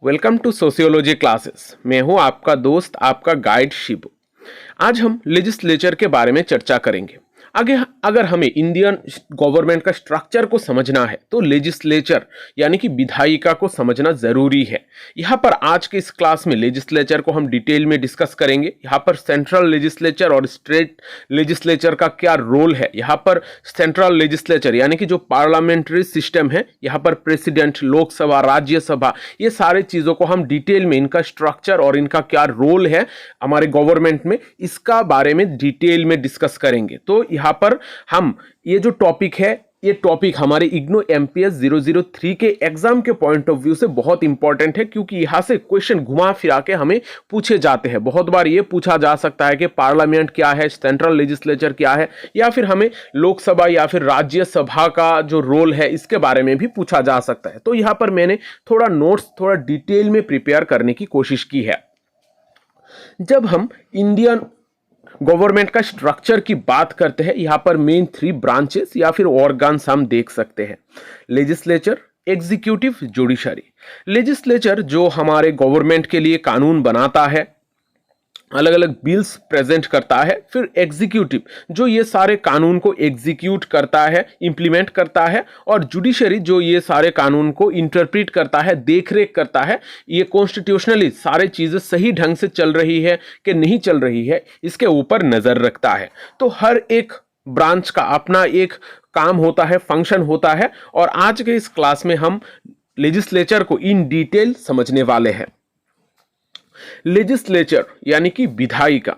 Welcome to sociology classes. मैं हूं आपका दोस्त, आपका गाइड शिबू। आज हम लेजिस्लेचर के बारे में चर्चा करेंगे। आगे अगर हमें इंडियन गवर्नमेंट का स्ट्रक्चर को समझना है तो लेजिस्लेचर यानी कि विधायिका को समझना जरूरी है। यहाँ पर आज के इस क्लास में लेजिस्लेचर को हम डिटेल में डिस्कस करेंगे। यहाँ पर सेंट्रल लेजिस्लेचर और स्टेट लेजिस्लेचर का क्या रोल है। यहाँ पर सेंट्रल लेजिस्लेचर यानी कि जो पार्लियामेंट्री सिस्टम है, यहाँ पर प्रेसिडेंट, लोकसभा, राज्यसभा, ये सारे चीज़ों को हम डिटेल में इनका स्ट्रक्चर और इनका क्या रोल है हमारे गवर्नमेंट में, इसका बारे में डिटेल में डिस्कस करेंगे। तो यहाँ पर हम ये जो टॉपिक है, ये टॉपिक हमारे इग्नू एमपीएस 003 के एग्जाम के पॉइंट ऑफ व्यू से बहुत इंपॉर्टेंट है, क्योंकि यहाँ से क्वेश्चन घुमा फिरा के हमें पूछे जाते हैं। बहुत बार ये पूछा जा सकता है कि पार्लियामेंट क्या है, सेंट्रल लेजिस्लेचर क्या है, या फिर हमें लोकसभा या फिर राज्यसभा का जो रोल है इसके बारे में भी पूछा जा सकता है। तो यहाँ पर मैंने थोड़ा नोट्स थोड़ा डिटेल में प्रिपेयर करने की कोशिश की है। जब हम इंडियन गवर्नमेंट का स्ट्रक्चर की बात करते हैं, यहां पर मेन 3 ब्रांचेस या फिर ऑर्गन्स हम देख सकते हैं। Legislature, executive, judiciary. लेजिस्लेचर जो हमारे गवर्नमेंट के लिए कानून बनाता है, अलग अलग बिल्स प्रेजेंट करता है। फिर एग्जीक्यूटिव जो ये सारे कानून को एग्जीक्यूट करता है, इंप्लीमेंट करता है। और जुडिशरी जो ये सारे कानून को इंटरप्रेट करता है, देखरेख करता है, ये कॉन्स्टिट्यूशनली सारे चीज़ें सही ढंग से चल रही है कि नहीं चल रही है, इसके ऊपर नज़र रखता है। तो हर एक ब्रांच का अपना एक काम होता है, फंक्शन होता है। और आज के इस क्लास में हम लेजिस्लेचर को इन डिटेल समझने वाले हैं। लेजिस्लेचर यानी कि विधायिका।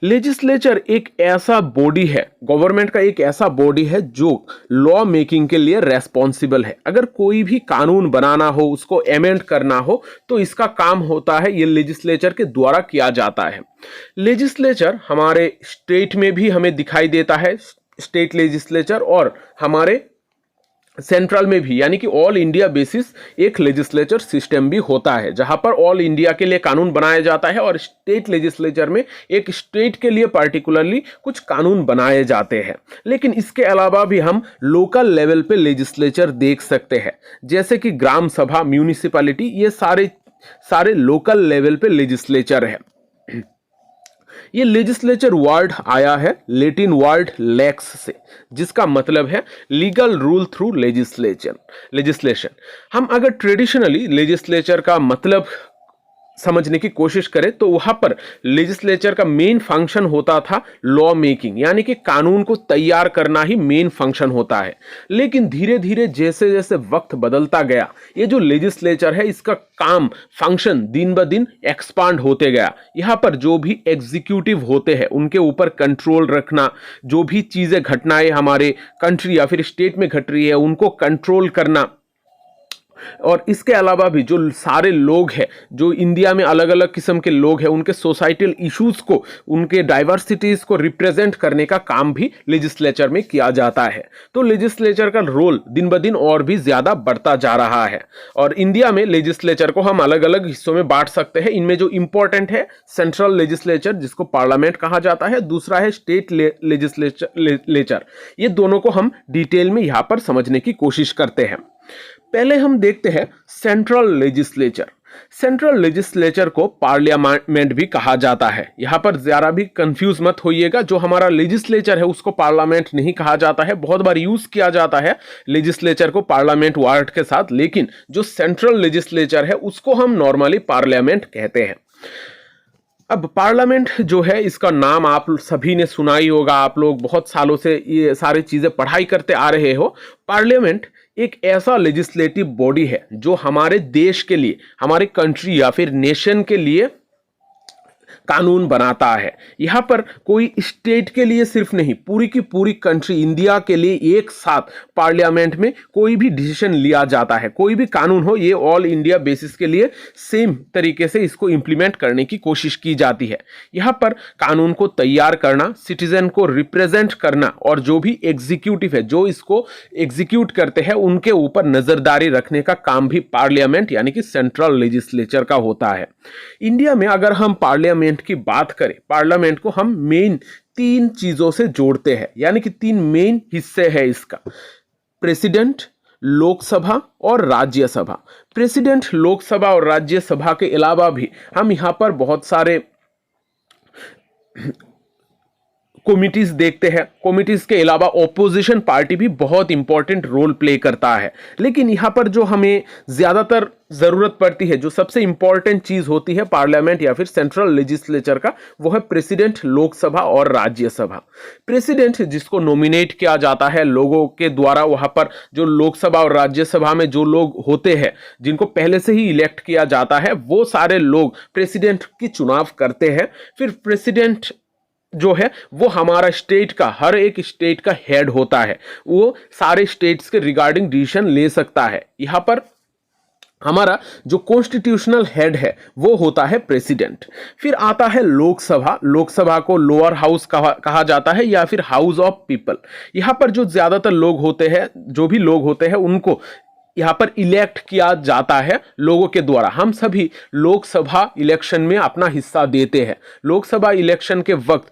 लेजिस्लेचर एक ऐसा बॉडी है, गवर्नमेंट का एक ऐसा बॉडी है जो लॉ मेकिंग के लिए रेस्पॉन्सिबल है। अगर कोई भी कानून बनाना हो, उसको अमेंड करना हो, तो इसका काम होता है, ये लेजिस्लेचर के द्वारा किया जाता है। लेजिस्लेचर हमारे स्टेट में भी हमें दिखाई देता है, स्टेट लेजिस्लेचर, और हमारे सेंट्रल में भी, यानी कि ऑल इंडिया बेसिस एक लेजिस्लेचर सिस्टम भी होता है, जहां पर ऑल इंडिया के लिए कानून बनाया जाता है। और स्टेट लेजिस्लेचर में एक स्टेट के लिए पार्टिकुलरली कुछ कानून बनाए जाते हैं। लेकिन इसके अलावा भी हम लोकल लेवल पे लेजिस्लेचर देख सकते हैं, जैसे कि ग्राम सभा, म्यूनिसिपैलिटी, ये सारे लोकल लेवल पे लेजिस्लेचर है। ये लेजिस्लेचर वर्ड आया है लेटिन वर्ड लेक्स से, जिसका मतलब है लीगल रूल थ्रू लेजिस्लेशन। हम अगर ट्रेडिशनली लेजिस्लेचर का मतलब समझने की कोशिश करें तो वहां पर लेजिस्लेचर का मेन फंक्शन होता था लॉ मेकिंग, यानी कि कानून को तैयार करना ही मेन फंक्शन होता है। लेकिन धीरे धीरे जैसे जैसे वक्त बदलता गया, ये जो लेजिस्लेचर है इसका काम, फंक्शन दिन ब दिन एक्सपांड होते गया। यहाँ पर जो भी एग्जीक्यूटिव होते हैं उनके ऊपर कंट्रोल रखना, जो भी चीजें, घटनाएं हमारे कंट्री या फिर स्टेट में घट रही है उनको कंट्रोल करना। और इसके अलावा भी जो सारे लोग हैं, जो इंडिया में अलग अलग किस्म के लोग हैं, उनके सोसाइटल इश्यूज को, उनके डाइवर्सिटीज को रिप्रेजेंट करने का काम भी लेजिस्लेचर में किया जाता है। तो लेजिस्लेचर का रोल दिन ब दिन और भी ज्यादा बढ़ता जा रहा है। और इंडिया में लेजिस्लेचर को हम अलग अलग हिस्सों में बांट सकते हैं। इनमें जो इंपॉर्टेंट है सेंट्रल लेजिस्लेचर, जिसको पार्लियामेंट कहा जाता है, दूसरा है स्टेट लेजिस्लेचर। ये दोनों को हम डिटेल में यहां पर समझने की कोशिश करते हैं। पहले हम देखते हैं सेंट्रल लेजिस्लेचर। सेंट्रल लेजिस्लेचर को पार्लियामेंट भी कहा जाता है। यहां पर जरा भी कंफ्यूज मत होइएगा, जो हमारा लेजिस्लेचर है उसको पार्लियामेंट नहीं कहा जाता है। बहुत बार यूज किया जाता है लेजिस्लेचर को पार्लियामेंट वर्ड के साथ, लेकिन जो सेंट्रल लेजिस्लेचर है उसको हम नॉर्मली पार्लियामेंट कहते हैं। अब पार्लियामेंट जो है, इसका नाम आप सभी ने सुना ही होगा, आप लोग बहुत सालों से ये सारी चीजें पढ़ाई करते आ रहे हो। पार्लियामेंट एक ऐसा लेजिस्लेटिव बॉडी है जो हमारे देश के लिए, हमारे कंट्री या फिर नेशन के लिए कानून बनाता है। यहां पर कोई स्टेट के लिए सिर्फ नहीं, पूरी की पूरी कंट्री, इंडिया के लिए एक साथ पार्लियामेंट में कोई भी डिसीजन लिया जाता है। कोई भी कानून हो, ये ऑल इंडिया बेसिस के लिए सेम तरीके से इसको इंप्लीमेंट करने की कोशिश की जाती है। यहां पर कानून को तैयार करना, सिटीजन को रिप्रेजेंट करना, और जो भी एग्जीक्यूटिव है, जो इसको एग्जीक्यूट करते हैं, उनके ऊपर नजरदारी रखने का काम भी पार्लियामेंट यानी कि सेंट्रल लेजिस्लेचर का होता है। इंडिया में अगर हम पार्लियामेंट की बात करें, पार्लियामेंट को हम मेन 3 चीजों से जोड़ते हैं, यानी कि 3 मेन हिस्से हैं इसका। प्रेसिडेंट, लोकसभा और राज्यसभा। प्रेसिडेंट लोकसभा और राज्यसभा के अलावा भी हम यहाँ पर बहुत सारे कमिटीज देखते हैं। कमिटीज के अलावा ऑपोजिशन पार्टी भी बहुत इंपॉर्टेंट रोल प्ले करता है। लेकिन यहाँ पर जो हमें ज्यादातर जरूरत पड़ती है, जो सबसे इंपॉर्टेंट चीज होती है पार्लियामेंट या फिर सेंट्रल लेजिस्लेचर का, वो है प्रेसिडेंट लोकसभा और राज्यसभा। प्रेसिडेंट जिसको नॉमिनेट किया जाता है लोगों के द्वारा, वहां पर जो लोकसभा और राज्यसभा में जो लोग होते हैं जिनको पहले से ही इलेक्ट किया जाता है, वो सारे लोग प्रेसिडेंट की चुनाव करते हैं। फिर प्रेसिडेंट जो है वो हमारा स्टेट का, हर एक स्टेट का हेड होता है, वो सारे स्टेट्स के रिगार्डिंग डिसीजन ले सकता है। यहां पर हमारा जो कॉन्स्टिट्यूशनल हेड है वो होता है प्रेसिडेंट। फिर आता है लोकसभा। लोकसभा को लोअर हाउस कहा जाता है या फिर हाउस ऑफ पीपल। यहां पर जो ज्यादातर लोग होते हैं, जो भी लोग होते हैं, उनको यहाँ पर इलेक्ट किया जाता है लोगों के द्वारा। हम सभी लोकसभा इलेक्शन में अपना हिस्सा देते हैं। लोकसभा इलेक्शन के वक्त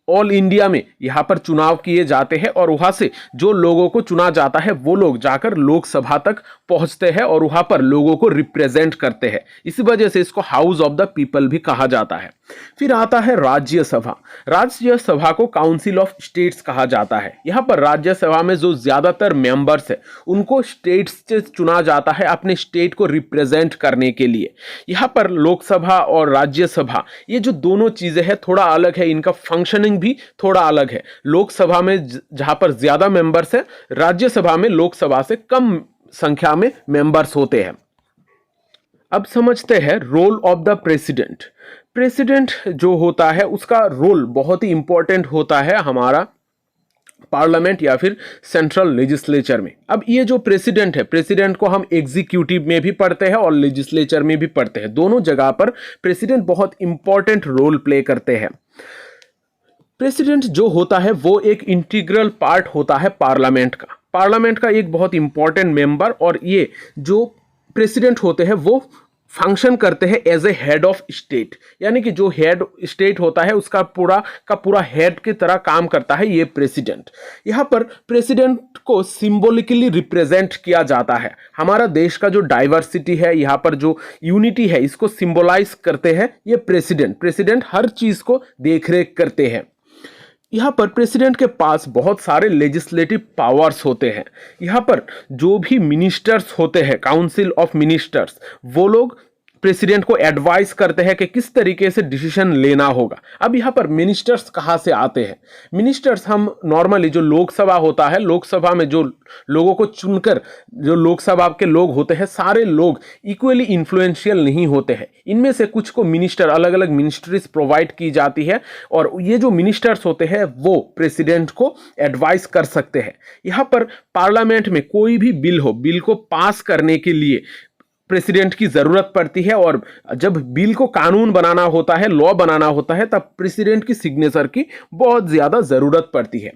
ऑल इंडिया में यहाँ पर चुनाव किए जाते हैं और वहाँ से जो लोगों को चुना जाता है वो लोग जाकर लोकसभा तक पहुँचते हैं और वहाँ पर लोगों को रिप्रेजेंट करते हैं। इसी वजह से इसको हाउस ऑफ द पीपल भी कहा जाता है। फिर आता है राज्यसभा। राज्यसभा को काउंसिल ऑफ स्टेट्स कहा जाता है। यहाँ पर राज्यसभा में जो ज्यादातर मेंबर्स है उनको स्टेट्स से चुना जाता है अपने स्टेट को रिप्रेजेंट करने के लिए। यहाँ पर लोकसभा और राज्यसभा, ये जो दोनों चीजें हैं थोड़ा अलग है, इनका फंक्शनिंग भी थोड़ा अलग है। लोकसभा में जहां पर ज्यादा मेंबर्स है, राज्यसभा में लोकसभा से कम संख्या में मेंबर्स होते हैं। अब समझते हैं role of the president. President जो होता है उसका रोल बहुत ही इंपॉर्टेंट होता है हमारा पार्लियामेंट या फिर सेंट्रल लेजिस्लेचर में। अब ये जो प्रेसिडेंट है, प्रेसिडेंट को हम एग्जीक्यूटिव में भी पढ़ते हैं और लेजिस्लेचर में भी पढ़ते हैं। दोनों जगह पर प्रेसिडेंट बहुत इंपॉर्टेंट रोल प्ले करते हैं। प्रेसिडेंट जो होता है वो एक इंटीग्रल पार्ट होता है पार्लियामेंट का। पार्लियामेंट का एक बहुत इंपॉर्टेंट मेंबर, और ये जो प्रेसिडेंट होते हैं वो फंक्शन करते हैं as a head of state. यानी कि जो हेड स्टेट होता है उसका पूरा का पूरा हेड की तरह काम करता है ये प्रेसिडेंट। यहाँ पर प्रेसिडेंट को सिंबॉलिकली रिप्रेजेंट किया जाता है। हमारा देश का जो डाइवर्सिटी है, यहाँ पर जो यूनिटी है, इसको सिंबलाइज करते हैं ये प्रेसिडेंट। प्रेसिडेंट हर चीज को देखरेख करते हैं। यहाँ पर प्रेसिडेंट के पास बहुत सारे लेजिस्लेटिव पावर्स होते हैं। यहाँ पर जो भी मिनिस्टर्स होते हैं, काउंसिल ऑफ मिनिस्टर्स, वो लोग प्रेसिडेंट को एडवाइस करते हैं कि किस तरीके से डिसीजन लेना होगा। अब यहाँ पर मिनिस्टर्स कहाँ से आते हैं? मिनिस्टर्स हम नॉर्मली जो लोकसभा होता है, लोकसभा में जो लोगों को चुनकर जो लोकसभा के लोग होते हैं, सारे लोग इक्वली इन्फ्लुएंशियल नहीं होते हैं। इनमें से कुछ को मिनिस्टर, अलग अलग मिनिस्ट्रीज प्रोवाइड की जाती है और ये जो मिनिस्टर्स होते हैं वो प्रेसिडेंट को एडवाइस कर सकते हैं। यहाँ पर पार्लियामेंट में कोई भी बिल हो, बिल को पास करने के लिए प्रेसिडेंट की जरूरत पड़ती है, और जब बिल को कानून बनाना होता है, लॉ बनाना होता है, तब प्रेसिडेंट की सिग्नेचर की बहुत ज्यादा जरूरत पड़ती है।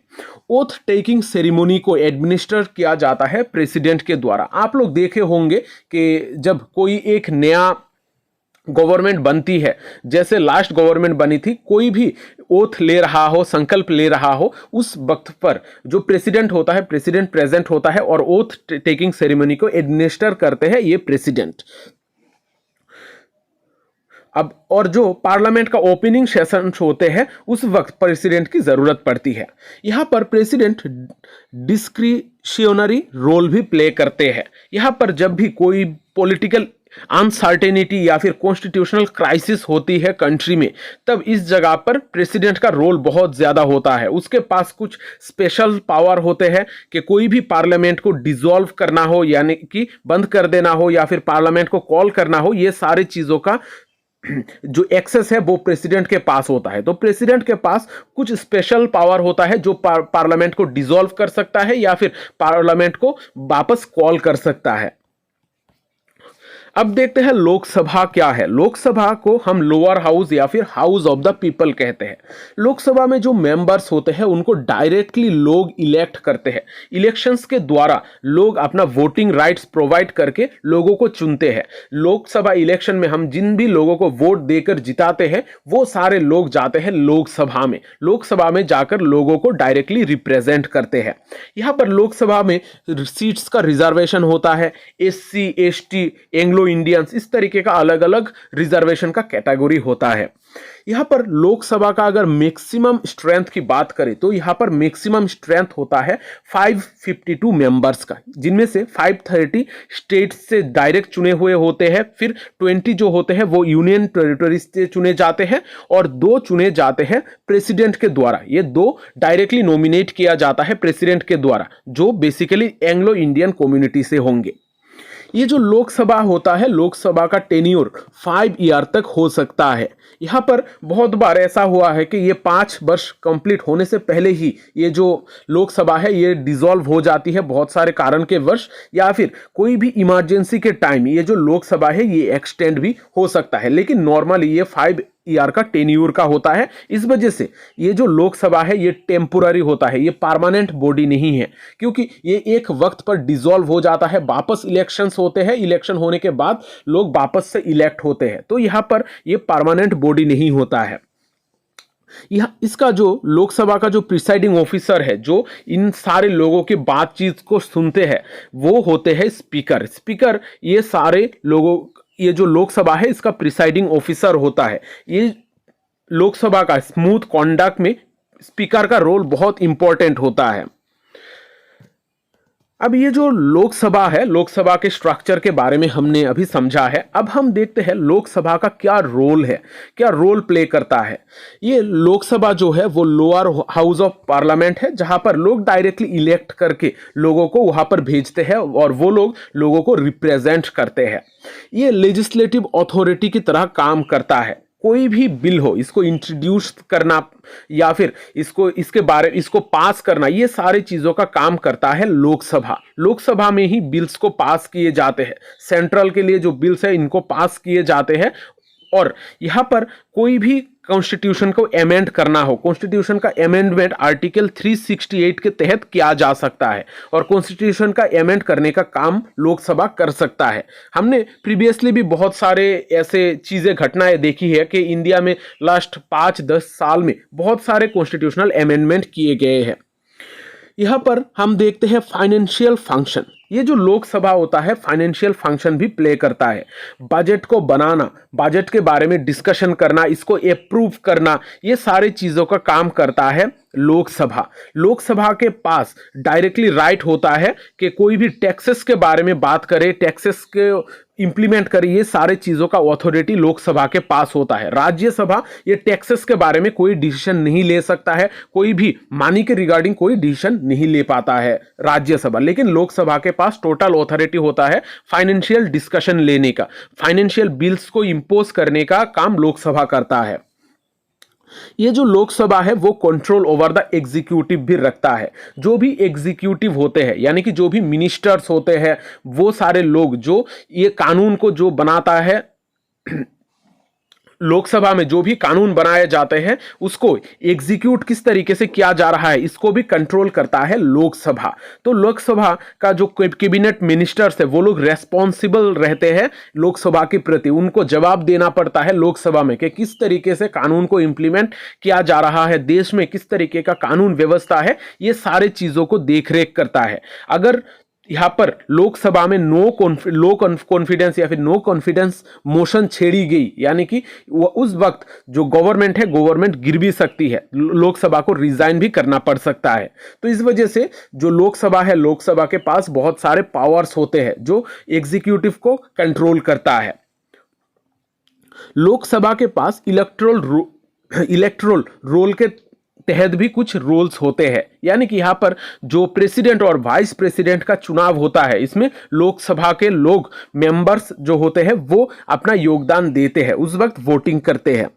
ओथ टेकिंग सेरेमनी को एडमिनिस्टर किया जाता है प्रेसिडेंट के द्वारा। आप लोग देखे होंगे कि जब कोई एक नया गवर्नमेंट बनती है, जैसे लास्ट गवर्नमेंट बनी थी, कोई भी ओथ ले रहा हो, संकल्प ले रहा हो, उस वक्त पर जो प्रेसिडेंट होता है, प्रेसिडेंट प्रेजेंट होता है और ओथ टेकिंग सेरेमनी को एडमिनिस्टर करते हैं ये प्रेसिडेंट। अब और जो पार्लियामेंट का ओपनिंग सेशन होते हैं उस वक्त प्रेसिडेंट की जरूरत पड़ती है। यहां पर प्रेसिडेंट डिस्क्रिशनरी रोल भी प्ले करते हैं। यहां पर जब भी कोई पॉलिटिकल अनसर्टेनिटी या फिर कॉन्स्टिट्यूशनल क्राइसिस होती है कंट्री में, तब इस जगह पर प्रेसिडेंट का रोल बहुत ज्यादा होता है। उसके पास कुछ स्पेशल पावर होते हैं कि कोई भी पार्लियामेंट को डिसॉल्व करना हो, यानी कि बंद कर देना हो, या फिर पार्लियामेंट को कॉल करना हो, ये सारी चीजों का जो एक्सेस है वो प्रेसिडेंट के पास होता है। तो प्रेसिडेंट के पास कुछ स्पेशल पावर होता है जो पार्लियामेंट को डिसॉल्व कर सकता है या फिर पार्लियामेंट को वापस कॉल कर सकता है। अब देखते हैं लोकसभा क्या है। लोकसभा को हम लोअर हाउस या फिर हाउस ऑफ द पीपल कहते हैं। लोकसभा में जो मेंबर्स होते हैं उनको डायरेक्टली लोग इलेक्ट करते हैं। इलेक्शंस के द्वारा लोग अपना वोटिंग राइट्स प्रोवाइड करके लोगों को चुनते हैं। लोकसभा इलेक्शन में हम जिन भी लोगों को वोट देकर जिताते हैं वो सारे लोग जाते हैं लोकसभा में। लोकसभा में जाकर लोगों को डायरेक्टली रिप्रेजेंट करते हैं। यहाँ पर लोकसभा में सीट्स का रिजर्वेशन होता है। SC ST एंग्लो इंडियंस इस तरीके का अलग अलग रिजर्वेशन का कैटेगरी होता है। यहाँ पर लोकसभा का अगर मैक्सिमम स्ट्रेंथ की बात करें तो यहाँ पर मैक्सिमम स्ट्रेंथ होता है 552 मेंबर्स का, जिनमें से 530 स्टेट्स से डायरेक्ट चुने हुए होते हैं, फिर 20 जो होते हैं वो यूनियन टेरिटरीज से चुने जाते हैं और 2 चुने जाते हैं प्रेसिडेंट के द्वारा। ये 2 डायरेक्टली नॉमिनेट किया जाता है प्रेसिडेंट के द्वारा, जो बेसिकली एंग्लो इंडियन कम्युनिटी से होंगे। ये जो लोकसभा होता है, लोकसभा का टेन्योर 5 ईयर तक हो सकता है। यहाँ पर बहुत बार ऐसा हुआ है कि ये 5 वर्ष कंप्लीट होने से पहले ही ये जो लोकसभा है ये डिसॉल्व हो जाती है बहुत सारे कारण के वर्ष, या फिर कोई भी इमरजेंसी के टाइम ये जो लोकसभा है ये एक्सटेंड भी हो सकता है। लेकिन नॉर्मली ये 5 ईयर का टेन्योर का होता है। इस वजह से ये जो लोकसभा है ये टेम्पोररी होता है, ये परमानेंट बॉडी नहीं है, क्योंकि ये एक वक्त पर डिसॉल्व हो जाता है। वापस इलेक्शंस होते हैं, इलेक्शन होने के बाद लोग वापस से इलेक्ट होते हैं, तो यहाँ पर ये परमानेंट बॉडी नहीं होता है। इसका जो लोकसभा का जो प्रिसाइडिंग ऑफिसर है, जो इन सारे लोगों की बातचीत को सुनते हैं, वो होते हैं स्पीकर। स्पीकर ये सारे लोगों, ये जो लोकसभा है इसका प्रिसाइडिंग ऑफिसर होता है। ये लोकसभा का स्मूथ कॉन्डक्ट में स्पीकर का रोल बहुत इंपॉर्टेंट होता है। अब ये जो लोकसभा है, लोकसभा के स्ट्रक्चर के बारे में हमने अभी समझा है। अब हम देखते हैं लोकसभा का क्या रोल है, क्या रोल प्ले करता है। ये लोकसभा जो है वो लोअर हाउस ऑफ पार्लियामेंट है, जहां पर लोग डायरेक्टली इलेक्ट करके लोगों को वहां पर भेजते हैं और वो लोग लोगों को रिप्रेजेंट करते हैं। ये लेजिस्लेटिव अथॉरिटी की तरह काम करता है। कोई भी बिल हो, इसको इंट्रोड्यूस करना या फिर इसको पास करना, ये सारी चीजों का काम करता है लोकसभा। लोकसभा में ही बिल्स को पास किए जाते हैं। सेंट्रल के लिए जो बिल्स है इनको पास किए जाते हैं। और यहाँ पर कोई भी कॉन्स्टिट्यूशन को अमेंड करना हो, कॉन्स्टिट्यूशन का अमेंडमेंट आर्टिकल 368 के तहत किया जा सकता है और कॉन्स्टिट्यूशन का अमेंड करने का काम लोकसभा कर सकता है। हमने प्रीवियसली भी बहुत सारे ऐसे चीजें, घटनाएं देखी है कि इंडिया में लास्ट 5-10 साल में बहुत सारे कॉन्स्टिट्यूशनल अमेंडमेंट किए गए हैं। यहाँ पर हम देखते हैं फाइनेंशियल फंक्शन। ये जो लोकसभा होता है फाइनेंशियल फंक्शन भी प्ले करता है। बजट को बनाना, बजट के बारे में डिस्कशन करना, इसको अप्रूव करना, ये सारी चीज़ों का काम करता है लोकसभा। लोकसभा के पास डायरेक्टली राइट होता है कि कोई भी टैक्सेस के बारे में बात करे, टैक्सेस के इंप्लीमेंट करे, ये सारे चीज़ों का अथॉरिटी लोकसभा के पास होता है। राज्यसभा ये टैक्सेस के बारे में कोई डिसीजन नहीं ले सकता है, कोई भी मनी के रिगार्डिंग कोई डिसीजन नहीं ले पाता है राज्यसभा। लेकिन लोकसभा के पास टोटल अथॉरिटी होता है फाइनेंशियल डिस्कशन लेने का, फाइनेंशियल बिल्स को इंपोज करने का काम लोकसभा करता है। ये जो लोकसभा है वो कंट्रोल ओवर द एग्जीक्यूटिव भी रखता है। जो भी एग्जीक्यूटिव होते हैं, यानी कि जो भी मिनिस्टर्स होते हैं, वो सारे लोग जो ये कानून को जो बनाता है, लोकसभा में जो भी कानून बनाए जाते हैं उसको एग्जीक्यूट किस तरीके से किया जा रहा है, इसको भी कंट्रोल करता है लोकसभा। तो लोकसभा का जो कैबिनेट मिनिस्टर्स है वो लोग रेस्पॉन्सिबल रहते हैं लोकसभा के प्रति। उनको जवाब देना पड़ता है लोकसभा में कि किस तरीके से कानून को इंप्लीमेंट किया जा रहा है, देश में किस तरीके का कानून व्यवस्था है, ये सारे चीजों को देखरेख करता है। अगर यहाँ पर लोकसभा में लो कॉन्फिडेंस या फिर नो कॉन्फिडेंस मोशन छेड़ी गई, यानी कि उस वक्त जो गवर्नमेंट है, गवर्नमेंट गिर भी सकती है, लोकसभा को रिजाइन भी करना पड़ सकता है। तो इस वजह से जो लोकसभा है, लोकसभा के पास बहुत सारे पावर्स होते हैं जो एग्जीक्यूटिव को कंट्रोल करता है। लोकसभा के पास इलेक्टोरल रोल के तहत भी कुछ रूल्स होते हैं, यानी कि यहाँ पर जो प्रेसिडेंट और वाइस प्रेसिडेंट का चुनाव होता है, इसमें लोकसभा के लोग मेंबर्स जो होते हैं वो अपना योगदान देते हैं, उस वक्त वोटिंग करते हैं।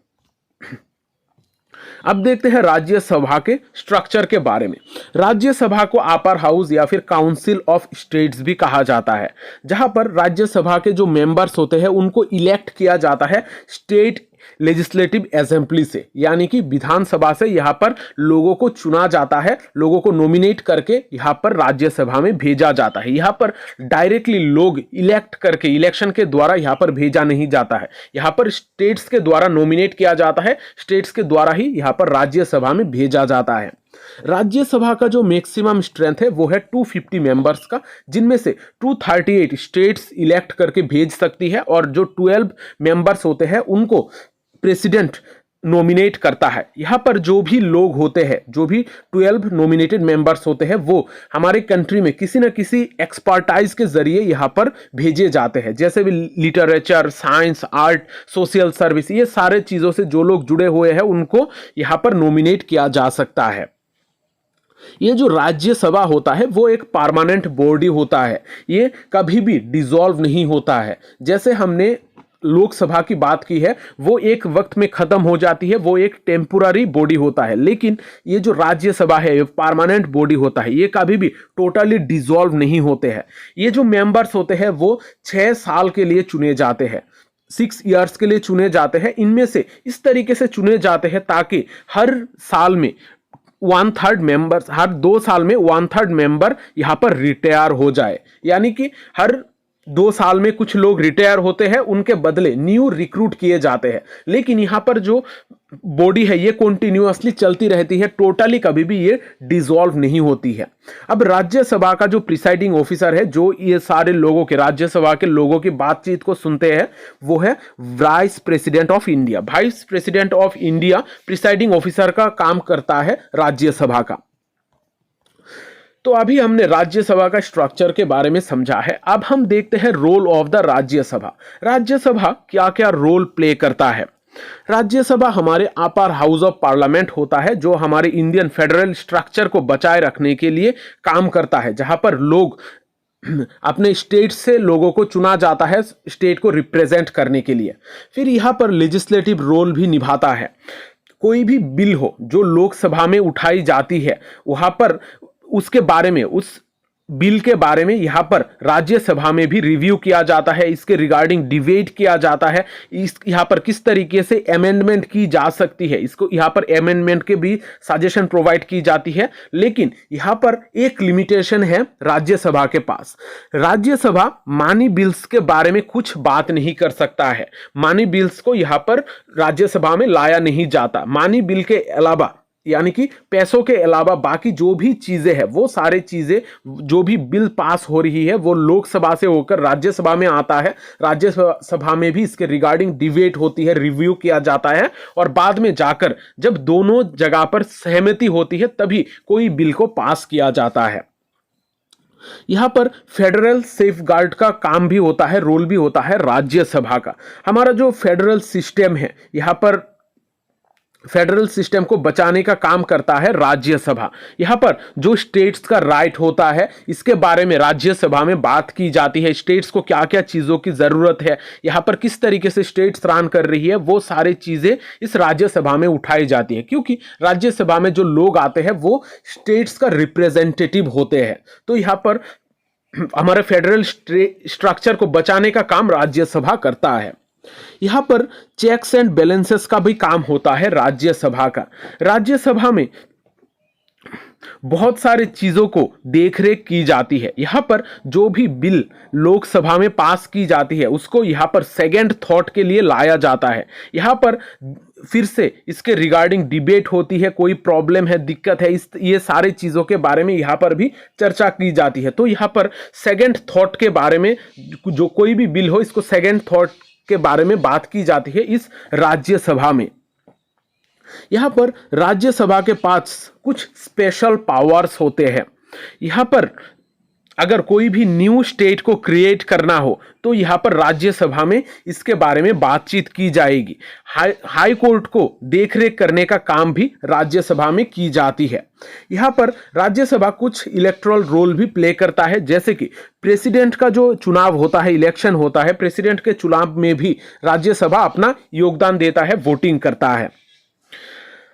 अब देखते हैं राज्यसभा के स्ट्रक्चर के बारे में। राज्यसभा को अपर हाउस या फिर काउंसिल ऑफ स्टेट्स भी कहा जाता है, जहां पर राज्यसभा के जो मेंबर्स होते हैं उनको इलेक्ट किया जाता है स्टेट लेजिस्लेटिव असेंबली से, यानी कि विधानसभा से यहाँ पर लोगों को चुना जाता है, लोगों को नॉमिनेट करके यहाँ पर राज्यसभा में भेजा जाता है। यहाँ पर डायरेक्टली लोग इलेक्ट करके इलेक्शन के द्वारा यहाँ पर भेजा नहीं जाता है, यहाँ पर स्टेट्स के द्वारा नॉमिनेट किया जाता है, स्टेट्स के द्वारा ही यहाँ पर राज्यसभा में भेजा जाता है। राज्यसभा का जो मैक्सिमम स्ट्रेंथ है वो है 250 मेंबर्स का, जिनमें से 238 स्टेट्स इलेक्ट करके भेज सकती है और जो 12 मेंबर्स होते हैं उनको प्रेसिडेंट नॉमिनेट करता है। यहाँ पर जो भी लोग होते हैं, जो भी 12 नॉमिनेटेड मेंबर्स होते हैं, वो हमारे कंट्री में किसी न किसी एक्सपर्टाइज के जरिए यहाँ पर भेजे जाते हैं, जैसे भी literature, science, art, social service, ये सारे चीज़ों से जो लोग जुड़े हुए हैं उनको यहाँ पर नॉमिनेट किया जा सकता है। ये जो राज्यसभा होता है वो एक परमानेंट बॉडी होता है, ये कभी भी डिसॉल्व नहीं होता है। जैसे हमने लोकसभा की बात की है, वो एक वक्त में खत्म हो जाती है, वो एक टेम्पोररी बॉडी होता है, लेकिन ये जो राज्यसभा है ये परमानेंट बॉडी होता है, ये कभी भी टोटली डिसॉल्व नहीं होते हैं। ये जो मेंबर्स होते हैं वो 6 साल के लिए चुने जाते हैं, 6 ईयर्स के लिए चुने जाते हैं। इनमें से इस तरीके से चुने जाते हैं ताकि हर साल में 1/3 मेंबर, हर 2 साल में 1/3 मेंबर यहाँ पर रिटायर हो जाए, यानी कि हर 2 साल में कुछ लोग रिटायर होते हैं, उनके बदले न्यू रिक्रूट किए जाते हैं। लेकिन यहाँ पर जो बॉडी है ये कॉन्टिन्यूअसली चलती रहती है, टोटली कभी भी ये डिसॉल्व नहीं होती है। अब राज्यसभा का जो प्रिसाइडिंग ऑफिसर है, जो ये सारे लोगों के, राज्यसभा के लोगों की बातचीत को सुनते हैं, वो है vice president of India. Vice president of India presiding officer का काम करता है राज्यसभा का। तो अभी हमने राज्यसभा का स्ट्रक्चर के बारे में समझा है। अब हम देखते हैं role of the Rajya Sabha. Rajya Sabha क्या क्या रोल प्ले करता है। राज्यसभा हमारे अपर हाउस ऑफ पार्लियामेंट होता है, जो हमारे इंडियन फेडरल स्ट्रक्चर को बचाए रखने के लिए काम करता है, जहां पर लोग अपने स्टेट से लोगों को चुना जाता है स्टेट को रिप्रेजेंट करने के लिए। फिर यहाँ पर लेजिस्लेटिव रोल भी निभाता है। कोई भी बिल हो जो लोकसभा में उठाई जाती है, वहां पर उसके बारे में, उस बिल के बारे में यहाँ पर राज्यसभा में भी रिव्यू किया जाता है, इसके रिगार्डिंग डिबेट किया जाता है, इस यहाँ पर किस तरीके से अमेंडमेंट की जा सकती है, इसको यहाँ पर अमेंडमेंट के भी सजेशन प्रोवाइड की जाती है। लेकिन यहाँ पर एक लिमिटेशन है राज्यसभा के पास। राज्यसभा मनी बिल्स के बारे में कुछ बात नहीं कर सकता है। मनी बिल्स को यहाँ पर राज्यसभा में लाया नहीं जाता। मनी बिल के अलावा, यानी कि पैसों के अलावा बाकी जो भी चीजें हैं, वो सारे चीजें, जो भी बिल पास हो रही है, वो लोकसभा से होकर राज्यसभा में आता है। राज्यसभा में भी इसके रिगार्डिंग डिबेट होती है, रिव्यू किया जाता है, और बाद में जाकर जब दोनों जगह पर सहमति होती है तभी कोई बिल को पास किया जाता है। यहां पर फेडरल सेफगार्ड का काम भी होता है, रोल भी होता है राज्यसभा का। हमारा जो फेडरल सिस्टम है, यहां पर फेडरल सिस्टम को बचाने का काम करता है राज्यसभा। यहाँ पर जो स्टेट्स का राइट होता है, इसके बारे में राज्यसभा में बात की जाती है। स्टेट्स को क्या क्या चीज़ों की ज़रूरत है, यहाँ पर किस तरीके से स्टेट्स रन कर रही है, वो सारी चीज़ें इस राज्यसभा में उठाई जाती है, क्योंकि राज्यसभा में जो लोग आते हैं वो स्टेट्स का रिप्रेजेंटेटिव होते हैं। तो यहाँ पर हमारे फेडरल स्ट्रक्चर को बचाने का काम राज्यसभा करता है। यहां पर चेक्स एंड बैलेंसेस का भी काम होता है राज्यसभा का। राज्यसभा में बहुत सारी चीजों को देखरेख की जाती है। यहां पर जो भी बिल लोकसभा में पास की जाती है उसको यहां पर सेकंड थॉट के लिए लाया जाता है। यहां पर फिर से इसके रिगार्डिंग डिबेट होती है, कोई प्रॉब्लम है, दिक्कत है, ये सारी चीज़ों के बारे में यहाँ पर भी चर्चा की जाती है। तो यहाँ पर सेकंड थॉट के बारे में, जो कोई भी बिल हो, इसको सेकंड थॉट के बारे में बात की जाती है इस राज्यसभा में। यहां पर राज्यसभा के पास कुछ स्पेशल पावर्स होते हैं। यहां पर अगर कोई भी न्यू स्टेट को क्रिएट करना हो तो यहाँ पर राज्यसभा में इसके बारे में बातचीत की जाएगी। हाई कोर्ट को देखरेख करने का काम भी राज्यसभा में की जाती है। यहाँ पर राज्यसभा कुछ इलेक्टोरल रोल भी प्ले करता है, जैसे कि प्रेसिडेंट का जो चुनाव होता है, इलेक्शन होता है, प्रेसिडेंट के चुनाव में भी राज्यसभा अपना योगदान देता है, वोटिंग करता है।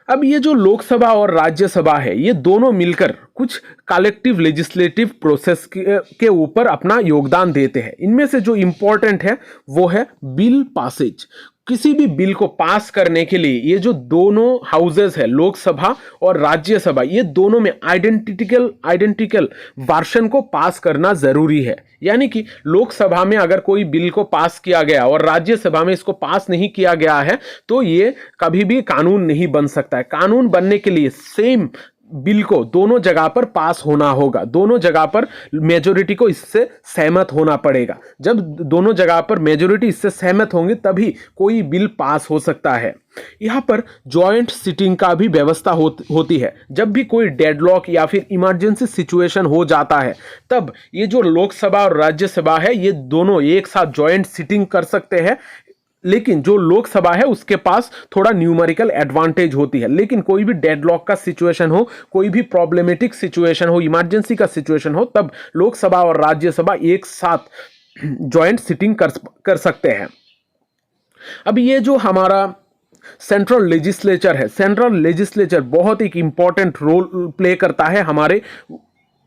अब ये जो लोकसभा और राज्यसभा है, ये दोनों मिलकर कुछ कलेक्टिव लेजिस्लेटिव प्रोसेस के ऊपर अपना योगदान देते हैं। इनमें से जो इंपॉर्टेंट है वो है बिल पासेज। किसी भी बिल को पास करने के लिए ये जो दोनों हाउसेस है, लोकसभा और राज्यसभा, ये दोनों में आइडेंटिकल वर्जन को पास करना जरूरी है। यानी कि लोकसभा में अगर कोई बिल को पास किया गया और राज्यसभा में इसको पास नहीं किया गया है तो ये कभी भी कानून नहीं बन सकता है। कानून बनने के लिए सेम बिल को दोनों जगह पर पास होना होगा, दोनों जगह पर मेजोरिटी को इससे सहमत होना पड़ेगा। जब दोनों जगह पर मेजोरिटी इससे सहमत होंगे तभी कोई बिल पास हो सकता है। यहाँ पर जॉइंट सिटिंग का भी व्यवस्था होती है। जब भी कोई डेडलॉक या फिर इमरजेंसी सिचुएशन हो जाता है तब ये जो लोकसभा और राज्यसभा है ये दोनों एक साथ जॉइंट सिटिंग कर सकते हैं। लेकिन जो लोकसभा है उसके पास थोड़ा न्यूमेरिकल एडवांटेज होती है। लेकिन कोई भी डेडलॉक का सिचुएशन हो, कोई भी प्रॉब्लमेटिक सिचुएशन हो, इमरजेंसी का सिचुएशन हो, तब लोकसभा और राज्यसभा एक साथ जॉइंट सिटिंग कर सकते हैं। अब ये जो हमारा सेंट्रल लेजिस्लेचर है, सेंट्रल लेजिस्लेचर बहुत एक इंपॉर्टेंट रोल प्ले करता है हमारे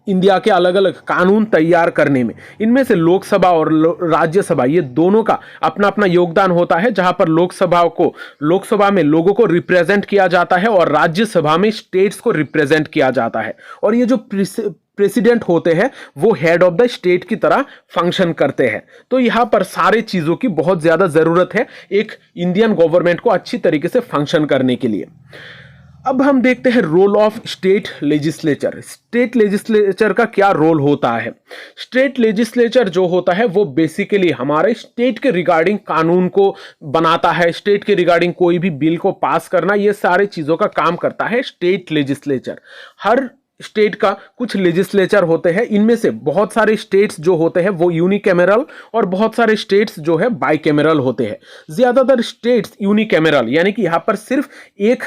इंडिया के अलग अलग कानून तैयार करने में। इनमें से लोकसभा और राज्यसभा ये दोनों का अपना अपना योगदान होता है। जहां पर लोकसभा में लोगों को रिप्रेजेंट किया जाता है और राज्यसभा में स्टेट्स को रिप्रेजेंट किया जाता है। और ये जो प्रेसिडेंट होते हैं वो हेड ऑफ द स्टेट की तरह फंक्शन करते हैं। तो यहाँ पर सारे चीज़ों की बहुत ज़्यादा ज़रूरत है एक इंडियन गवर्नमेंट को अच्छी तरीके से फंक्शन करने के लिए। अब हम देखते हैं role of state legislature. State legislature का क्या रोल होता है? स्टेट लेजिस्लेचर जो होता है वो बेसिकली हमारे स्टेट के रिगार्डिंग कानून को बनाता है, स्टेट के रिगार्डिंग कोई भी बिल को पास करना, ये सारे चीज़ों का काम करता है स्टेट लेजिस्लेचर। हर स्टेट का कुछ लेजिस्लेचर होते हैं। इनमें से बहुत सारे स्टेट्स जो होते हैं वो यूनिकैमरल और बहुत सारे स्टेट्स जो है बाइकैमरल होते हैं। ज्यादातर स्टेट्स यूनिकैमरल यानी कि यहाँ पर सिर्फ एक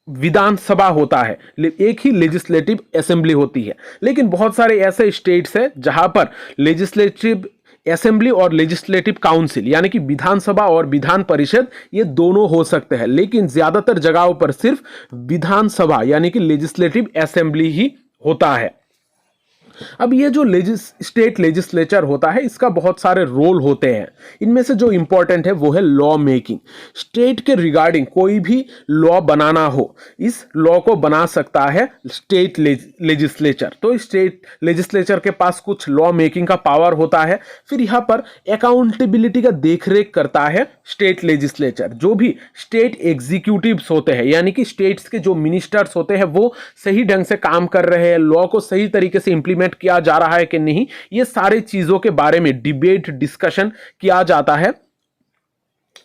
विधानसभा होता है, एक ही लेजिस्लेटिव असेंबली होती है। लेकिन बहुत सारे ऐसे स्टेट्स हैं जहां पर लेजिस्लेटिव असेंबली और लेजिस्लेटिव काउंसिल यानी कि विधानसभा और विधान परिषद ये दोनों हो सकते हैं। लेकिन ज्यादातर जगहों पर सिर्फ विधानसभा यानी कि लेजिस्लेटिव असेंबली ही होता है। अब ये जो स्टेट लेजिस्लेचर होता है इसका बहुत सारे रोल होते हैं। इनमें से जो इंपॉर्टेंट है वो है लॉ मेकिंग। स्टेट के रिगार्डिंग कोई भी लॉ बनाना हो, इस लॉ को बना सकता है स्टेट लेजिस्लेचर। तो स्टेट लेजिस्लेचर के पास कुछ लॉ मेकिंग का पावर होता है। फिर यहाँ पर अकाउंटेबिलिटी का देखरेख करता है स्टेट लेजिस्लेचर। जो भी स्टेट एग्जीक्यूटिव्स होते हैं यानी कि स्टेट्स के जो मिनिस्टर्स होते हैं वो सही ढंग से काम कर रहे हैं, लॉ को सही तरीके से इंप्लीमेंट किया जा रहा है कि नहीं, ये सारे चीजों के बारे में डिबेट डिस्कशन किया जाता है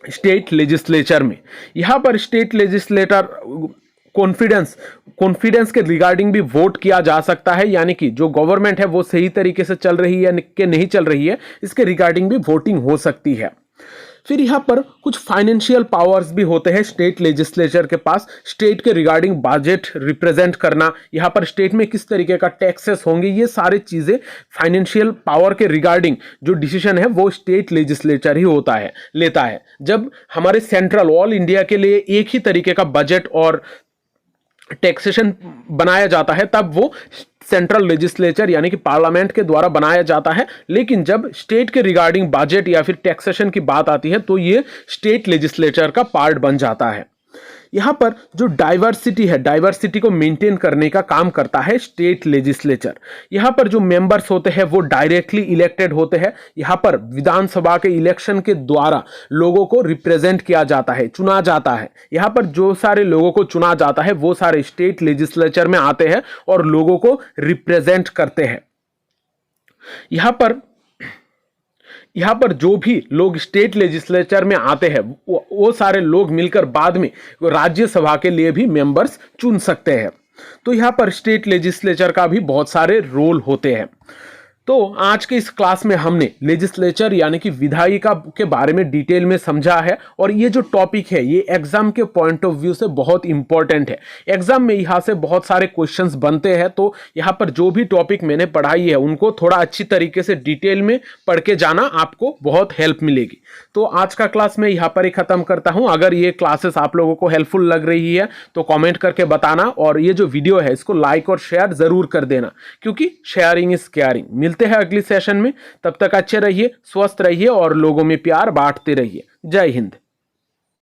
स्टेट लेजिस्लेचर में। यहां पर स्टेट लेजिस्लेटर कॉन्फिडेंस के रिगार्डिंग भी वोट किया जा सकता है। यानी कि जो गवर्नमेंट है वो सही तरीके से चल रही है कि नहीं चल रही है, इसके रिगार्डिंग भी वोटिंग हो सकती है। फिर यहाँ पर कुछ फाइनेंशियल पावर्स भी होते हैं स्टेट लेजिस्लेचर के पास। स्टेट के रिगार्डिंग बजट रिप्रेजेंट करना, यहाँ पर स्टेट में किस तरीके का टैक्सेस होंगे, ये सारी चीजें फाइनेंशियल पावर के रिगार्डिंग जो डिसीजन है वो स्टेट लेजिस्लेचर ही लेता है। जब हमारे सेंट्रल ऑल इंडिया के लिए एक ही तरीके का बजट और टैक्सेशन बनाया जाता है तब वो सेंट्रल लेजिस्लेचर यानी कि पार्लियामेंट के द्वारा बनाया जाता है। लेकिन जब स्टेट के रिगार्डिंग बजट या फिर टैक्सेशन की बात आती है तो ये स्टेट लेजिस्लेचर का पार्ट बन जाता है। यहाँ पर जो डाइवर्सिटी है, डाइवर्सिटी को मेंटेन करने का काम करता है स्टेट लेजिस्लेचर। यहाँ पर जो मेंबर्स होते हैं वो डायरेक्टली इलेक्टेड होते हैं। यहाँ पर विधानसभा के इलेक्शन के द्वारा लोगों को रिप्रेजेंट किया जाता है, चुना जाता है। यहाँ पर जो सारे लोगों को चुना जाता है वो सारे स्टेट लेजिस्लेचर में आते हैं और लोगों को रिप्रेजेंट करते हैं। यहाँ पर जो भी लोग स्टेट लेजिस्लेचर में आते हैं वो सारे लोग मिलकर बाद में राज्यसभा के लिए भी मेंबर्स चुन सकते हैं। तो यहाँ पर स्टेट लेजिस्लेचर का भी बहुत सारे रोल होते हैं। तो आज के इस क्लास में हमने लेजिस्लेचर यानी कि विधायिका के बारे में डिटेल में समझा है और ये जो टॉपिक है ये एग्जाम के पॉइंट ऑफ व्यू से बहुत इंपॉर्टेंट है। एग्जाम में यहाँ से बहुत सारे क्वेश्चंस बनते हैं, तो यहाँ पर जो भी टॉपिक मैंने पढ़ाई है उनको थोड़ा अच्छी तरीके से डिटेल में पढ़ के जाना, आपको बहुत हेल्प मिलेगी। तो आज का क्लास मैं यहाँ पर ही खत्म करता हूँ। अगर ये क्लासेस आप लोगों को हेल्पफुल लग रही है तो कॉमेंट करके बताना, और ये जो वीडियो है इसको लाइक और शेयर जरूर कर देना, क्योंकि शेयरिंग इज केयरिंग। मिलते हैं अगली सेशन में, तब तक अच्छे रहिए, स्वस्थ रहिए और लोगों में प्यार बांटते रहिए। जय हिंद।